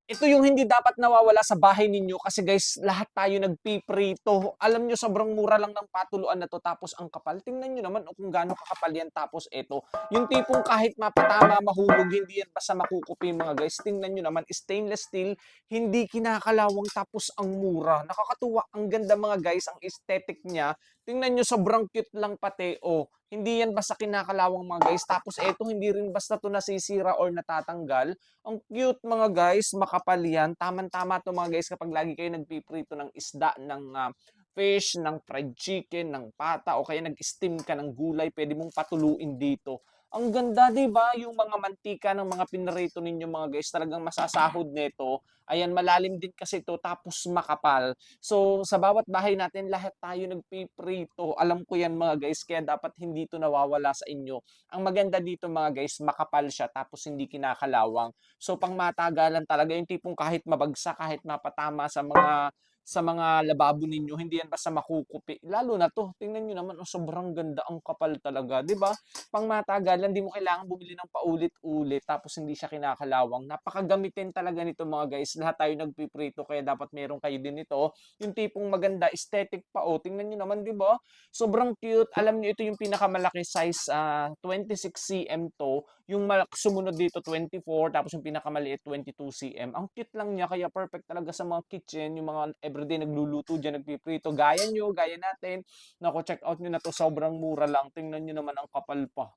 Ito yung hindi dapat nawawala sa bahay ninyo kasi guys, lahat tayo nagpiprito. Alam nyo, sobrang mura lang ng patuluan na to tapos ang kapal. Tingnan nyo naman kung gaano kakapal yan tapos ito. Yung tipong kahit mapatama, mahulog, hindi yan basta makukupi mga guys. Tingnan nyo naman, stainless steel, hindi kinakalawang tapos ang mura. Nakakatuwa, ang ganda mga guys, ang aesthetic niya. Tingnan nyo, sobrang cute lang pati. Oh, hindi yan basta kinakalawang mga guys. Tapos eto, hindi rin basta to nasisira or natatanggal. Ang cute mga guys, makapal yan. Tama-tama to mga guys kapag lagi kayo nagpiprito ng isda, ng fish, ng fried chicken, ng pata, o kaya nag-steam ka ng gulay, pwede mong patuluin dito. Ang ganda, di ba? Yung mga mantika ng mga pinrito ninyo mga guys, talagang masasahod nito. Ayan, malalim din kasi ito, tapos makapal. So, sa bawat bahay natin, lahat tayo nagpiprito. Alam ko yan mga guys, kaya dapat hindi ito nawawala sa inyo. Ang maganda dito mga guys, makapal siya, tapos hindi kinakalawang. So pangmatagalan talaga yung tipong kahit mabagsak, kahit mapatama sa mga lababo ninyo, hindi yan basta makukupi. Lalo na to, tingnan niyo naman, oh, sobrang ganda, ang kapal talaga, 'di ba? Pangmatagalan, di mo kailangan bumili ng paulit-ulit tapos hindi siya kinakalawang. Napakagamitin talaga nito mga guys. Lahat tayo nagpiprito kaya dapat meron kayo din ito. Yung tipong maganda, aesthetic pa, oh. Tingnan niyo naman, 'di ba? Sobrang cute. Alam niyo ito yung pinakamalaki size, 26 cm to. Yung sumunod dito 24, tapos yung pinakamaliit 22 cm. Ang cute lang niya, kaya perfect talaga sa mga kitchen, yung mga everyday nagluluto diyan, nagpiprito. Gaya nyo, gaya natin. Naku, check out nyo na to, sobrang mura lang. Tingnan nyo naman ang kapal pa.